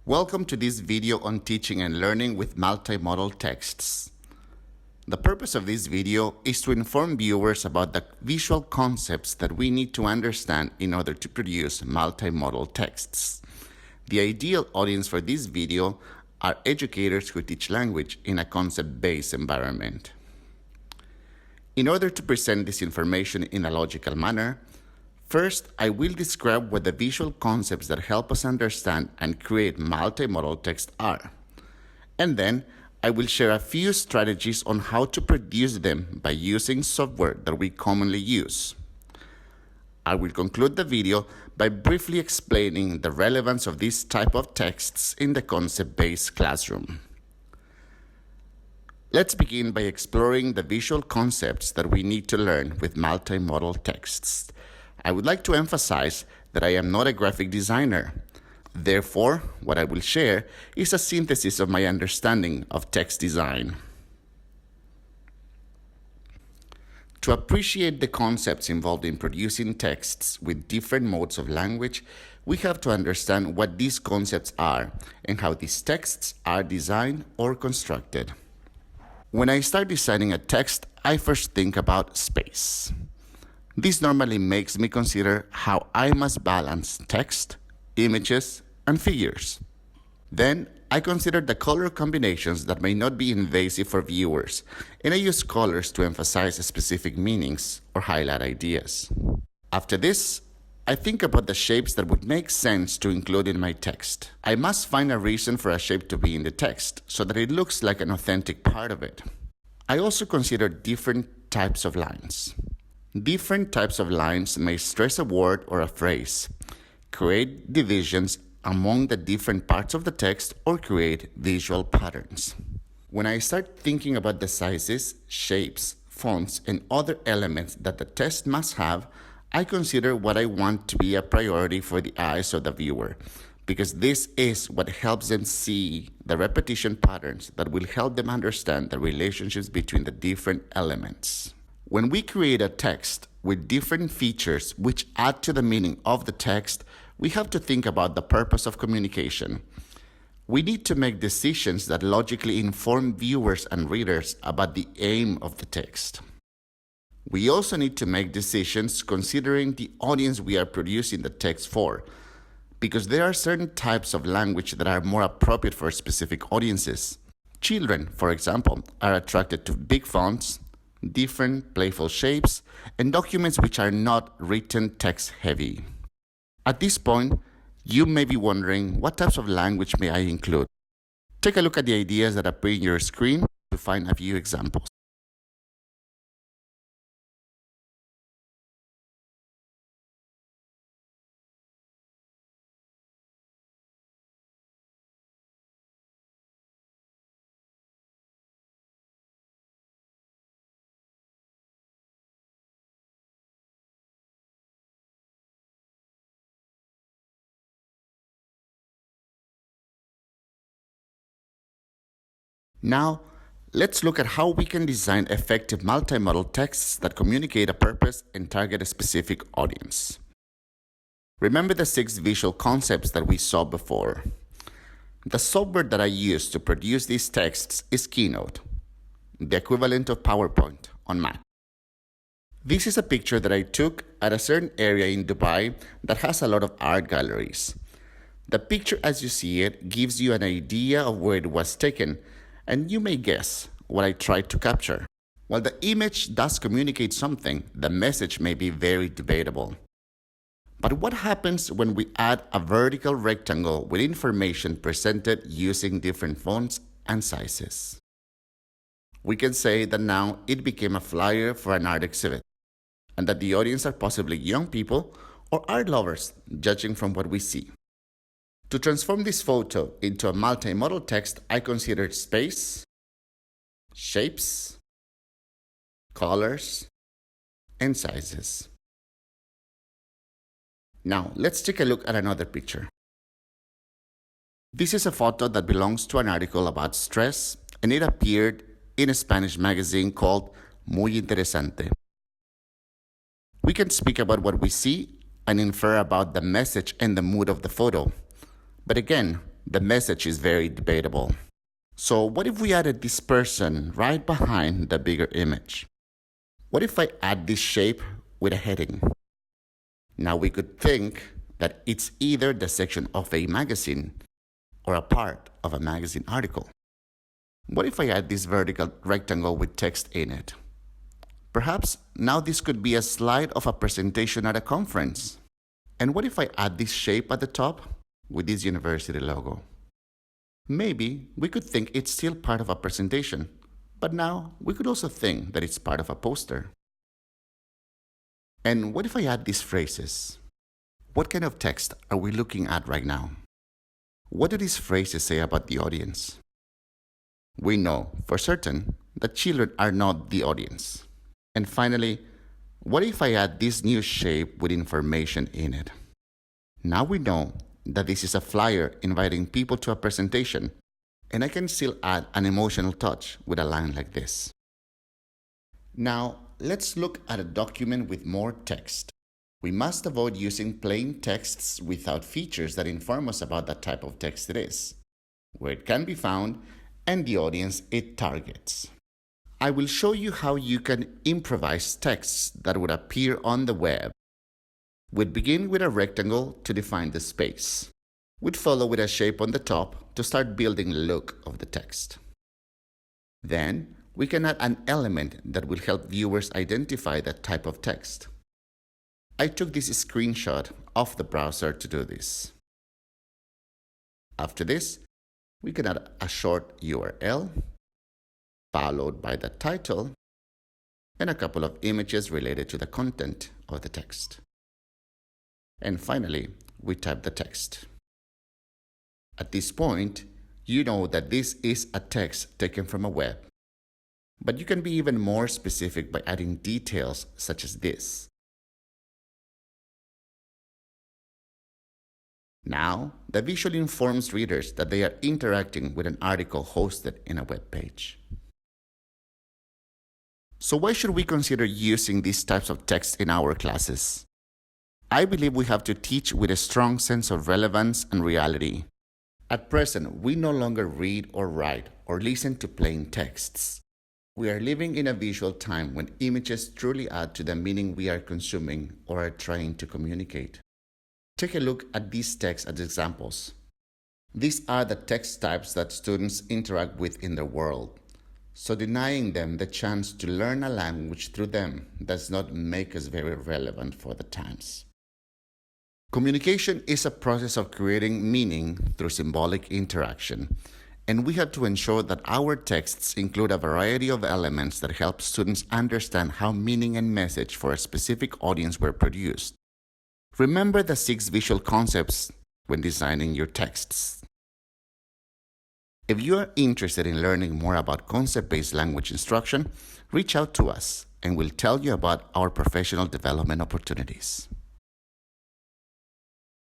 Welcome to this video on teaching and learning with multimodal texts. The purpose of this video is to inform viewers about the visual concepts that we need to understand in order to produce multimodal texts. The ideal audience for this video are educators who teach language in a concept-based environment. In order to present this information in a logical manner, first, I will describe what the visual concepts that help us understand and create multimodal text are. And then, I will share a few strategies on how to produce them by using software that we commonly use. I will conclude the video by briefly explaining the relevance of this type of texts in the concept-based classroom. Let's begin by exploring the visual concepts that we need to learn with multimodal texts. I would like to emphasize that I am not a graphic designer. Therefore, what I will share is a synthesis of my understanding of text design. To appreciate the concepts involved in producing texts with different modes of language, we have to understand what these concepts are and how these texts are designed or constructed. When I start designing a text, I first think about space. This normally makes me consider how I must balance text, images, and figures. Then, I consider the color combinations that may not be invasive for viewers, and I use colors to emphasize specific meanings or highlight ideas. After this, I think about the shapes that would make sense to include in my text. I must find a reason for a shape to be in the text so that it looks like an authentic part of it. I also consider different types of lines. Different types of lines may stress a word or a phrase, create divisions among the different parts of the text, or create visual patterns. When I start thinking about the sizes, shapes, fonts, and other elements that the text must have, I consider what I want to be a priority for the eyes of the viewer, because this is what helps them see the repetition patterns that will help them understand the relationships between the different elements. When we create a text with different features which add to the meaning of the text, we have to think about the purpose of communication. We need to make decisions that logically inform viewers and readers about the aim of the text. We also need to make decisions considering the audience we are producing the text for, because there are certain types of language that are more appropriate for specific audiences. Children, for example, are attracted to big fonts, different playful shapes, and documents which are not written text heavy. At this point, you may be wondering what types of language may I include. Take a look at the ideas that appear on your screen to find a few examples. Now, let's look at how we can design effective multimodal texts that communicate a purpose and target a specific audience. Remember the 6 visual concepts that we saw before. The software that I use to produce these texts is Keynote, the equivalent of PowerPoint on Mac. This is a picture that I took at a certain area in Dubai that has a lot of art galleries. The picture as you see it gives you an idea of where it was taken, and you may guess what I tried to capture. While the image does communicate something, the message may be very debatable. But what happens when we add a vertical rectangle with information presented using different fonts and sizes? We can say that now it became a flyer for an art exhibit, and that the audience are possibly young people or art lovers, judging from what we see. To transform this photo into a multimodal text, I considered space, shapes, colors, and sizes. Now, let's take a look at another picture. This is a photo that belongs to an article about stress, and it appeared in a Spanish magazine called Muy Interesante. We can speak about what we see and infer about the message and the mood of the photo. But again, the message is very debatable. So what if we added this person right behind the bigger image? What if I add this shape with a heading? Now we could think that it's either the section of a magazine or a part of a magazine article. What if I add this vertical rectangle with text in it? Perhaps now this could be a slide of a presentation at a conference. And what if I add this shape at the top with this university logo? Maybe we could think it's still part of a presentation, but now we could also think that it's part of a poster. And what if I add these phrases? What kind of text are we looking at right now? What do these phrases say about the audience? We know for certain that children are not the audience. And finally, what if I add this new shape with information in it? Now we know that this is a flyer inviting people to a presentation, and I can still add an emotional touch with a line like this. Now, let's look at a document with more text. We must avoid using plain texts without features that inform us about the type of text it is, where it can be found, and the audience it targets. I will show you how you can improvise texts that would appear on the web. We'd begin with a rectangle to define the space. We'd follow with a shape on the top to start building the look of the text. Then, we can add an element that will help viewers identify that type of text. I took this screenshot off the browser to do this. After this, we can add a short URL, followed by the title, and a couple of images related to the content of the text. And finally, we type the text. At this point, you know that this is a text taken from a web, but you can be even more specific by adding details such as this. Now, the visual informs readers that they are interacting with an article hosted in a web page. So why should we consider using these types of text in our classes? I believe we have to teach with a strong sense of relevance and reality. At present, we no longer read or write or listen to plain texts. We are living in a visual time when images truly add to the meaning we are consuming or are trying to communicate. Take a look at these texts as examples. These are the text types that students interact with in the world. So denying them the chance to learn a language through them does not make us very relevant for the times. Communication is a process of creating meaning through symbolic interaction, and we have to ensure that our texts include a variety of elements that help students understand how meaning and message for a specific audience were produced. Remember the 6 visual concepts when designing your texts. If you are interested in learning more about concept-based language instruction, reach out to us and we'll tell you about our professional development opportunities.